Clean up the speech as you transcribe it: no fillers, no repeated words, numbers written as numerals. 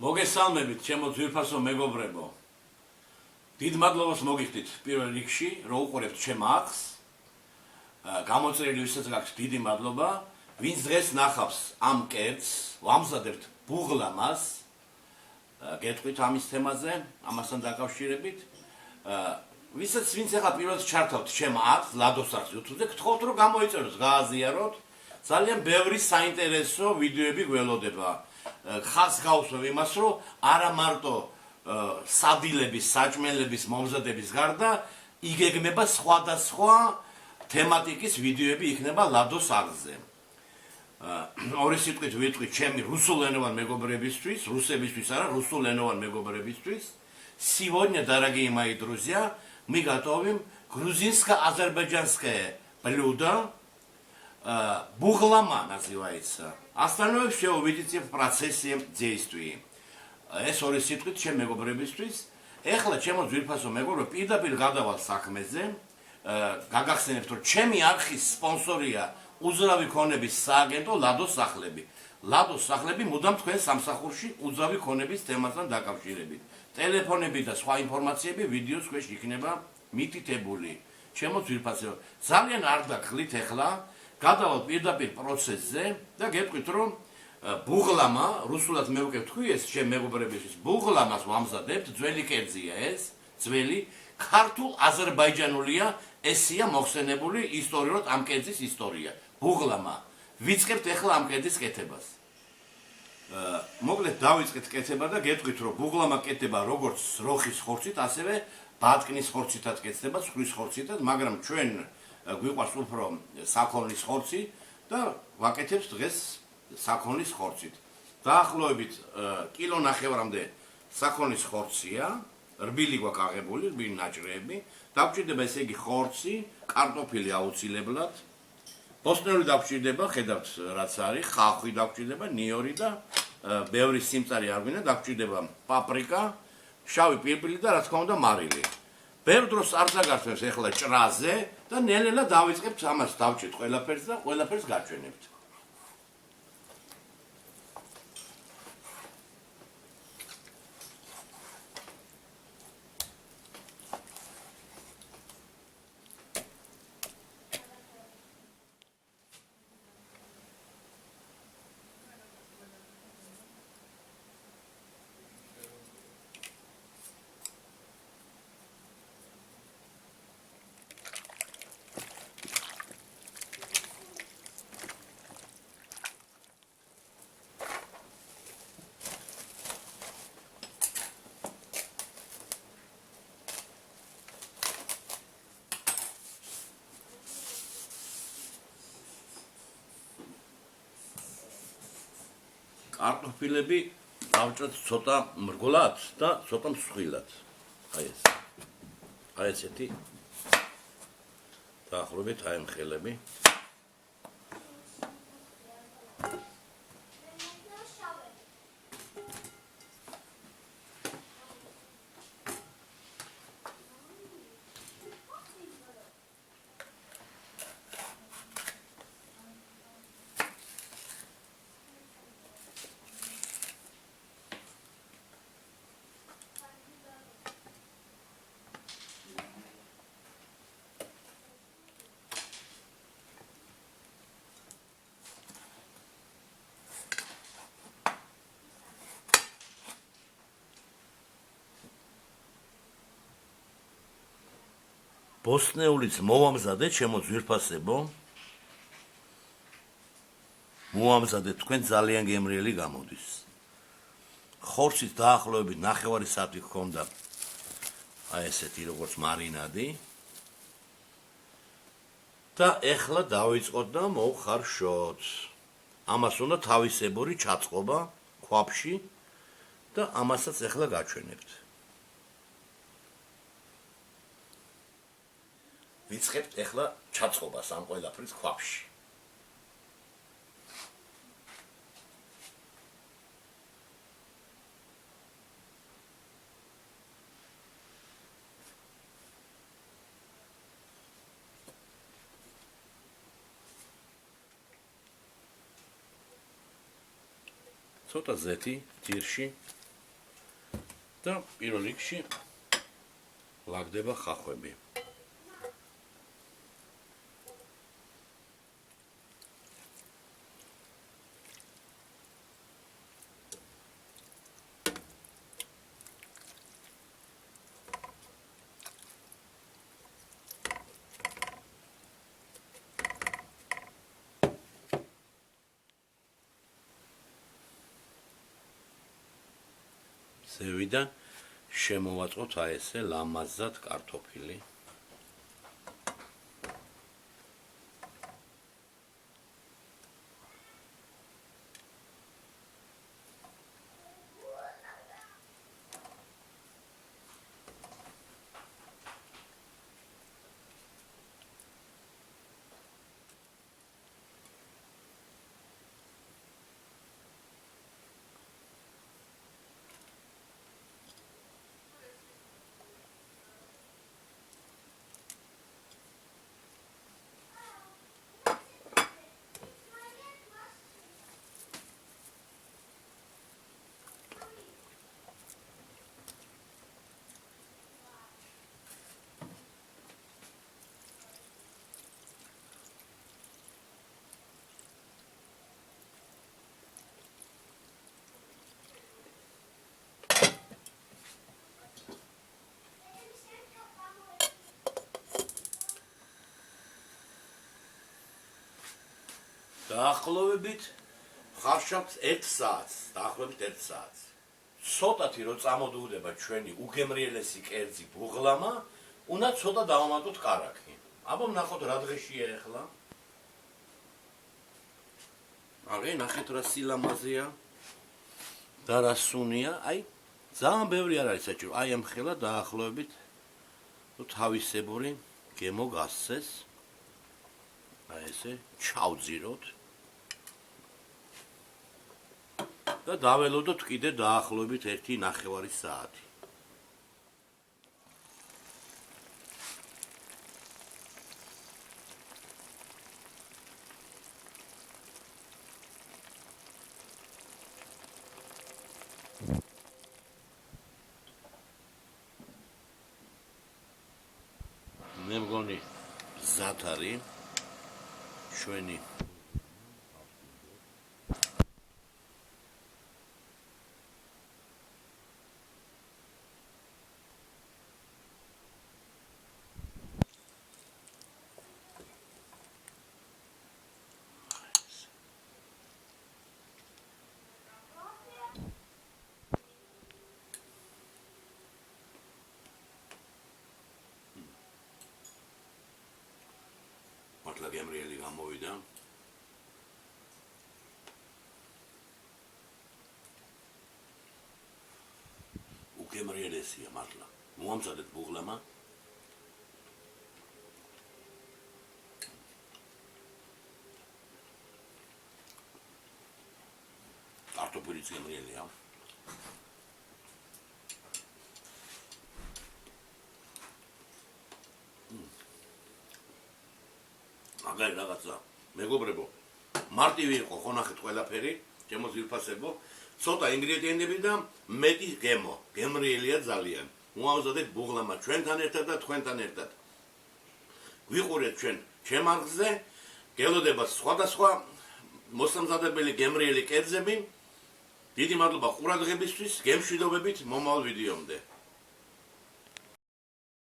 მოგესალმებით, ჩემო ძვირფასო მეგობრებო. დიდ მადლობას მოგიხდით პირველ რიგში, რომ უყურებთ ჩემ არხს. გამოწერილი ვისაც გაქვთ დიდი მადლობა. ვინც დღეს ნახავს ამ კერძს, ვამზადებთ ბუღლამას. გეტყვით ამის თემაზე, ამასთან დაკავშირებით. ვინც ახლა პირველად ჩართავთ ჩემ არხს, ლადოს არხს YouTube-ზე, გთხოვთ რომ გამოიწეროთ, გააზიაროთ. ძალიან ბევრი საინტერესო ვიდეოები გველოდება. ხას გავსვევ იმას, რომ არა მარტო სადილების, საჭმელების, მომზადების გარდა იგეგმება სხვადასხვა თემატიკის ვიდეოები იქნება ლადოს არხზე. ორი სიტყვით ვიტყვი ჩემი რუსულენოვან მეგობრებისთვის, русებისთვის არა, русулენოვан мегобребისთვის. Сегодня, дорогие мои друзья, мы готовим грузинско-азербайджанское блюдо. Буглама называется. Остальное все увидите в процессе действия. ეს ორი სიტყვით ჩემ მეგობრებისთვის. ეხლა ჩემო ძვირფასო მეგობრებო, პირდაპირ გადავალ საქმეზე. გაგახსენებთ, რომ ჩემი არხის სპონსორია უძრავი ქონების სააგენტო ლადოს სახლები. ლადოს სახლები მუდამ თქვენ სამსახურში უძრავი ქონების თემასთან დაკავშირებით. ტელეფონები და სხვა ინფორმაციები ვიდეოს ქვეშ იქნება მითითებული. ჩემო ძვირფასო, ძალიან არ დაგხლით ეხლა. გადავალ პირდაპირ პროცესზე და გეტყვით, რომ ბუღლამა, რუსულად მე უკვე ვთქვი ეს ჩემ მეგობრებისთვის, ბუღლამას ვამზადებთ, ძველი კერძია ეს, ძველი, ქართულ აზერბაიჯანულია, ესია მოხსენებული ისტორიულად ამ კერძის ისტორია. ბუღლამა. ვიწყებთ ეხლა ამ კერძის კეთებას. მოკლედ დავიწყეთ კეთება და გეტყვით, რომ ბუღლამა კეთება როგორც როხის ხორცით, ასევე ბატკნის ხორცითაც კეთდება, სხვის ხორცითაც, მაგრამ ჩვენ გვიყვარს უფრო საქონლის ხორცი და ვაკეთებთ დღეს საქონლის ხორცით. დაახლოებით კილო ნახევრამდე საქონლის ხორცია, რბილი გვაქვს აღებული, რბილი ნაჭრეები, დაგჭირდება ესე იგი ხორცი, კარტოფილი აუცილებლად, ბოსტნეული დაგჭირდება, ხედავთ რაც არის, ხახვი დაგჭირდება, ნიორი და ბევრი სიმწარე არ გვინდა, დაგჭირდება პაპრიკა, შავი პირბილი და რა თქმა უნდა მარილი. ბევრ დროს არ დაგარჩენს ეხლა ჭრაზე და ნელ-ნელა დავიწყებთ ამას დავჭირთ ყველაფერს და ყველაფერს გაჩვენებთ. კარტოფილები დავჭრათ ცოტა მრგვლად და ცოტა მსხვილად. აი ეს. აი ესეთი. დაახლოებით აი ამ ხელები. ბოსტნეულიც მოვამზადეთ, ჩემო ძვირფასებო. მოვამზადეთ, თქვენ ძალიან გემრიელი გამოდის. ხორცით დაახლოებით ნახევარი საათი გქონდა აი ესეთი როგორც მარინადი. და ეხლა დავიწყოთ და მოვხარშოთ. ამას უნდა თავისებური ჩაწყობა ქვაფში და ამასაც ეხლა გაჩვენებთ. ვიწყებთ ეხლა ჩაწყობას ამ ყველაფრის ქვაფში. ცოტა ზეთი ძირში და პირველ რიგში ლაგდება ხახვები. ზევიდან შემოვაწყოთ აი ესე ლამაზად კარტოფილი. დაახლოებით ხარშავთ 1 საათს, დაახლოებით 1 საათს. ცოტათი რო წამოდუდება ჩვენი უგემრიელესი კერძი ბუღლამა, უნდა ცოტა დავამატოთ კარაქი. აბა ნახოთ რა დღეშია ახლა. აგე ნახეთ რა სილამაზეა და რა სუნია, აი ძალიან ბევრი არ არის საჭირო. აი ამ ხელა დაახლოებით თავისებური გემო გასცეს. აი ესე ჩავძიროთ და დაველოდოთ კიდე დაახლოებით 1.5 საათი. მე მგონი მზად არის ჩვენი მართლა გემრიელი გამოვიდა. უგემრიელესია მართლა. მოამზადეთ ბუღლამა. კარტოფილიც გემრიელია. მაგარი რაღაცა, მეგობრებო, მარტივი იყო ხონახეთ ყველაფერი, ჩემო ძვირფასებო, ცოტა ინგრედიენტები და მეტი გემო, გემრიელია ძალიან. მოავზადეთ ბუღლამა ჩვენთან ერთად და თქვენთან ერთად. გვიყურეთ ჩვენ ჩემარხზე, გელოდებათ სხვადასხვა მოსამზადებელი გემრიელი კერძები. დიდი მადლობა ყურადღებისთვის, გემშვიდობებით მომავალ ვიდეომდე.